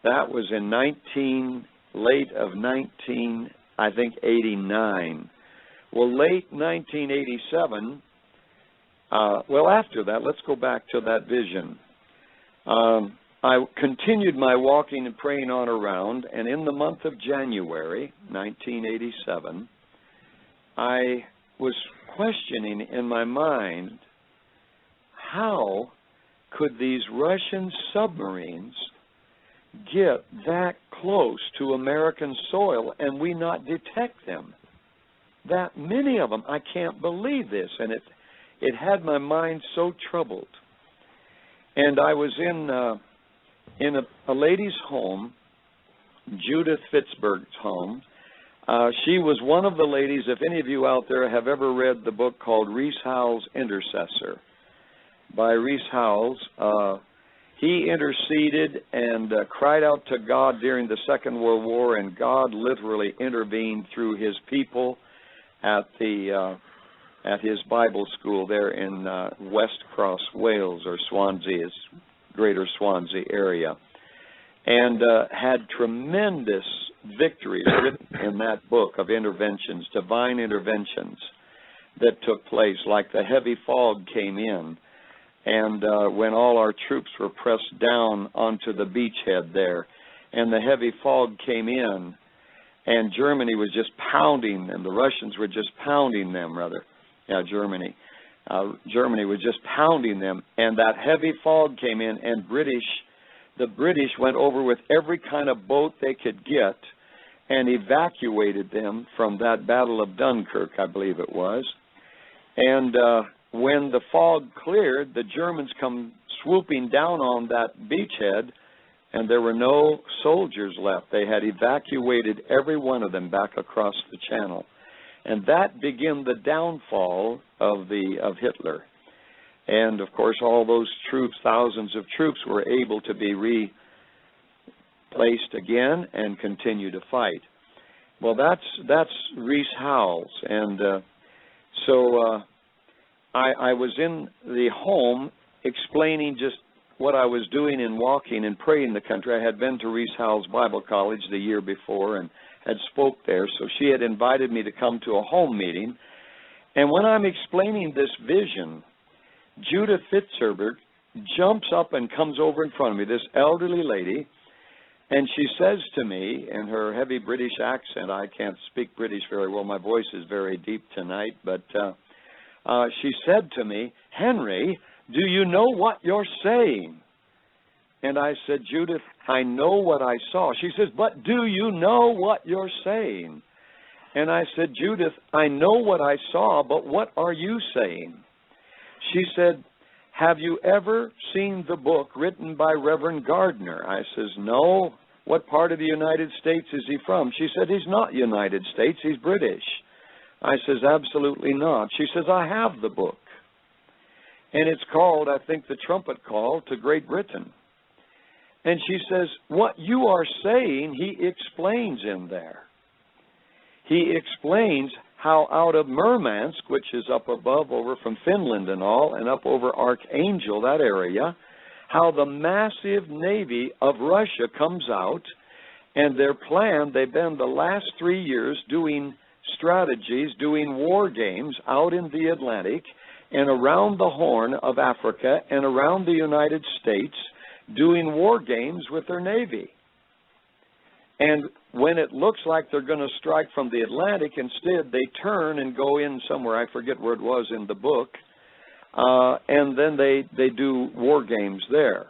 That was in late of 89. Well, late 1987, well, after that, let's go back to that vision. I continued my walking and praying on around, and in the month of January 1987, I was questioning in my mind, how could these Russian submarines get that close to American soil and we not detect them? That many of them, I can't believe this, and it had my mind so troubled. And I was in a lady's home, Judith Fitzberg's home. She was one of the ladies, if any of you out there have ever read the book called Rees Howells' Intercessor by Rees Howells. He interceded and cried out to God during the Second World War, and God literally intervened through his people at his Bible school there in West Cross, Wales, or Swansea, greater Swansea area, and had tremendous victories written in that book of interventions, divine interventions that took place, like the heavy fog came in, and when all our troops were pressed down onto the beachhead there, and the heavy fog came in, and Germany was just pounding them, the Russians were just pounding them, rather. Yeah, Germany. Germany was just pounding them, and that heavy fog came in, and the British went over with every kind of boat they could get and evacuated them from that Battle of Dunkirk, I believe it was. And when the fog cleared, the Germans come swooping down on that beachhead, and there were no soldiers left. They had evacuated every one of them back across the channel. And that began the downfall of Hitler. And, of course, all those troops, thousands of troops, were able to be replaced again and continue to fight. Well, that's Rees Howells. And so I was in the home explaining just what I was doing in walking and praying the country. I had been to Rees Howells Bible College the year before and had spoke there, so she had invited me to come to a home meeting. And when I'm explaining this vision, Judith Fitzberg jumps up and comes over in front of me, this elderly lady, and she says to me in her heavy British accent, I can't speak British very well, my voice is very deep tonight, but she said to me, Henry, do you know what you're saying? And I said, Judith, I know what I saw. She says, but do you know what you're saying? And I said, Judith, I know what I saw, but what are you saying? She said, have you ever seen the book written by Reverend Gardner? I says, no. What part of the United States is he from? She said, he's not United States, he's British. I says, absolutely not. She says, I have the book. And it's called, I think, The Trumpet Call to Great Britain. And she says, what you are saying, he explains in there. He explains how out of Murmansk, which is up above over from Finland and all, and up over Archangel, that area, how the massive navy of Russia comes out, and their plan, they've been the last 3 years doing strategies, doing war games out in the Atlantic and around the Horn of Africa and around the United States, doing war games with their navy. And when it looks like they're going to strike from the Atlantic, instead they turn and go in somewhere, I forget where it was in the book, and then they do war games there.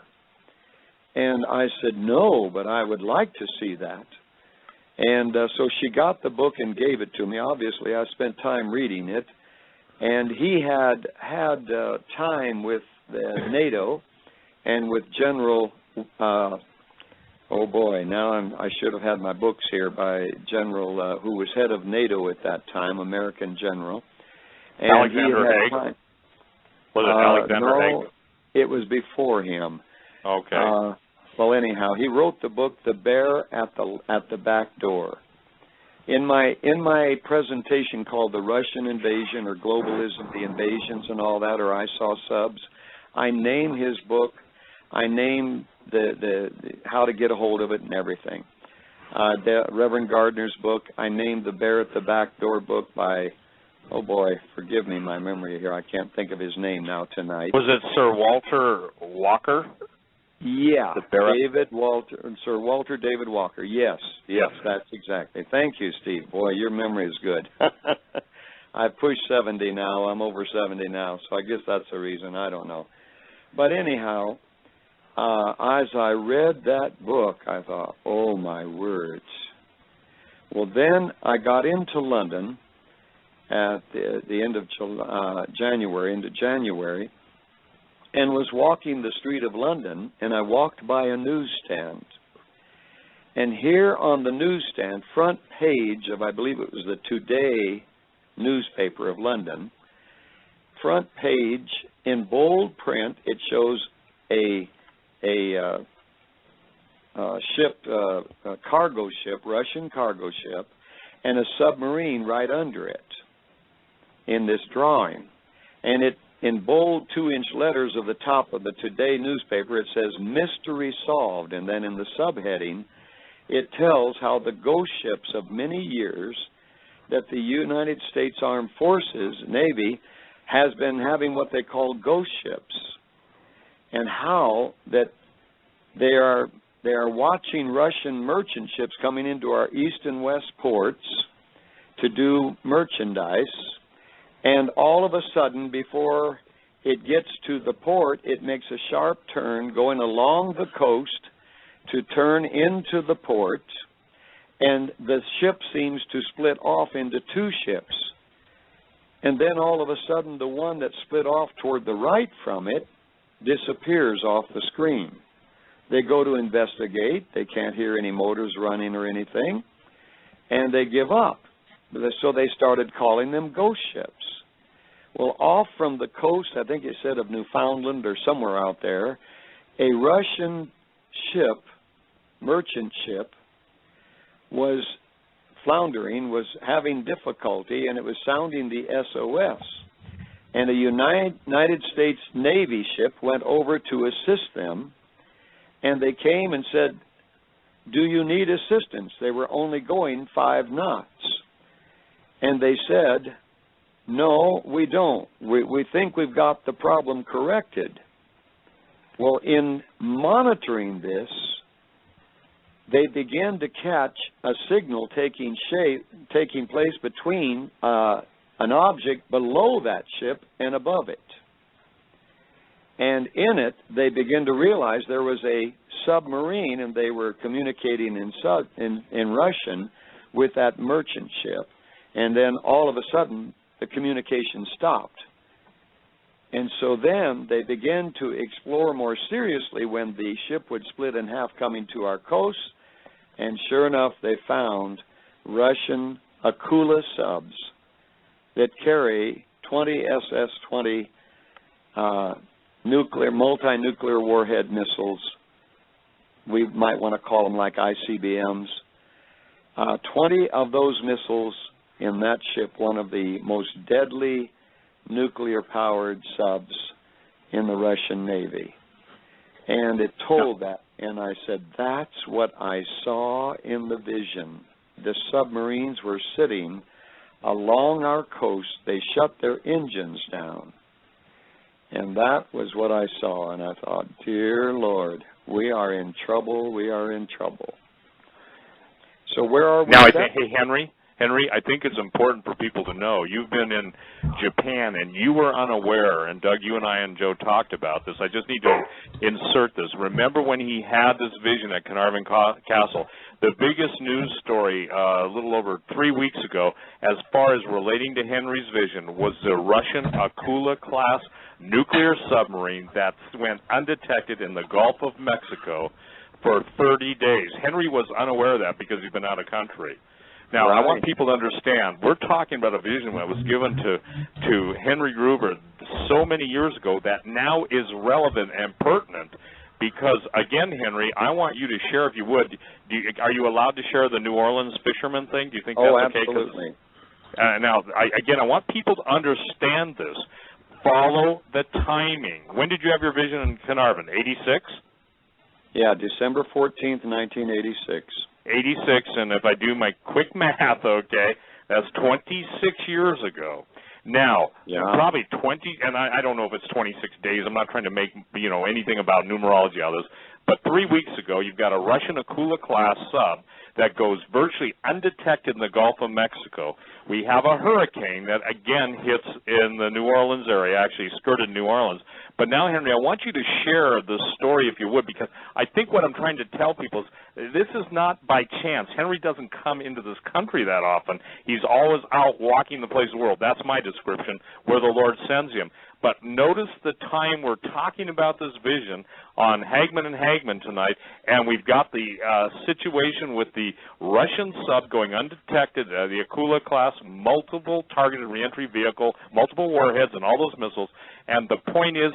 And I said, no, but I would like to see that. And so she got the book and gave it to me. Obviously, I spent time reading it. And he had time with NATO and with General, oh boy, now I should have had my books here, by General, who was head of NATO at that time, American General. And Alexander Haig? Was it Alexander Haig? It was before him. Okay. Well, anyhow, he wrote the book, The Bear at the Back Door. In my presentation called The Russian Invasion or Globalism, the Invasions and all that, or I Saw Subs, I name his book I named the how to get a hold of it and everything. The Reverend Gardner's book, I named the Bear at the Back Door book by, oh boy, forgive me my memory here. I can't think of his name now tonight. Was it Sir Walter Walker? Yeah, Sir Walter David Walker. Yes, that's exactly. Thank you, Steve. Boy, your memory is good. I've pushed 70 now. I'm over 70 now, so I guess that's the reason. I don't know. But anyhow, as I read that book, I thought, oh, my words. Well, then I got into London at the end of January, and was walking the street of London, and I walked by a newsstand. And here on the newsstand, front page of, I believe it was the Today newspaper of London, front page in bold print, it shows a cargo ship, Russian cargo ship, and a submarine right under it in this drawing. And it, in bold 2-inch letters of the top of the Today newspaper, it says, "Mystery Solved." And then in the subheading, it tells how the ghost ships of many years that the United States Armed Forces, Navy, has been having what they call ghost ships, and how that they are watching Russian merchant ships coming into our east and west ports to do merchandise, and all of a sudden, before it gets to the port, it makes a sharp turn going along the coast to turn into the port, and the ship seems to split off into 2 ships. And then all of a sudden, the one that split off toward the right from it disappears off the screen. They go to investigate. They can't hear any motors running or anything, and they give up. So they started calling them ghost ships. Well, off from the coast, I think it said of Newfoundland or somewhere out there, a Russian ship, merchant ship, was floundering, was having difficulty, and it was sounding the SOS. And a United States Navy ship went over to assist them, and they came and said, "Do you need assistance?" They were only going 5 knots. And they said, "No, we don't. We think we've got the problem corrected." Well, in monitoring this, they began to catch a signal taking place between an object below that ship and above it. And in it, they began to realize there was a submarine, and they were communicating in Russian with that merchant ship. And then all of a sudden, the communication stopped. And so then they began to explore more seriously when the ship would split in half coming to our coast, and sure enough, they found Russian Akula subs that carry 20 SS-20 multi-nuclear warhead missiles. We might want to call them like ICBMs. 20 of those missiles in that ship, one of the most deadly nuclear-powered subs in the Russian Navy. And it told that, and I said, that's what I saw in the vision. The submarines were sitting along our coast. They shut their engines down. And that was what I saw, and I thought, dear Lord, we are in trouble, we are in trouble. So where are we now? Hey, Henry, I think it's important for people to know you've been in Japan and you were unaware, and Doug, you and I and Joe talked about this. I just need to insert this. Remember when he had this vision at Carnarvon Castle, the biggest news story a little over 3 weeks ago as far as relating to Henry's vision was the Russian Akula-class nuclear submarine that went undetected in the Gulf of Mexico for 30 days. Henry was unaware of that because he'd been out of country. Now, I want people to understand, we're talking about a vision that was given to Henry Gruver so many years ago that now is relevant and pertinent because, again, Henry, I want you to share, if you would, are you allowed to share the New Orleans fisherman thing? Do you think that's okay? Absolutely. Now, I want people to understand this. follow the timing. When did you have your vision in Carnarvon? 86? Yeah, December 14th, 1986. 86, and if I do my quick math, okay, that's 26 years ago. Now, probably 20, and I don't know if it's 26 days. I'm not trying to make, anything about numerology out of this. But 3 weeks ago, you've got a Russian Akula-class sub that goes virtually undetected in the Gulf of Mexico. We have a hurricane that, again, hits in the New Orleans area, actually skirted New Orleans. But now, Henry, I want you to share the story, if you would, because I think what I'm trying to tell people is this is not by chance. Henry doesn't come into this country that often. He's always out walking the place of the world. That's my description, where the Lord sends him. But notice the time we're talking about this vision on Hagman and Hagman tonight, and we've got the situation with the Russian sub going undetected, the Akula class, multiple targeted reentry vehicle, multiple warheads, and all those missiles. And the point is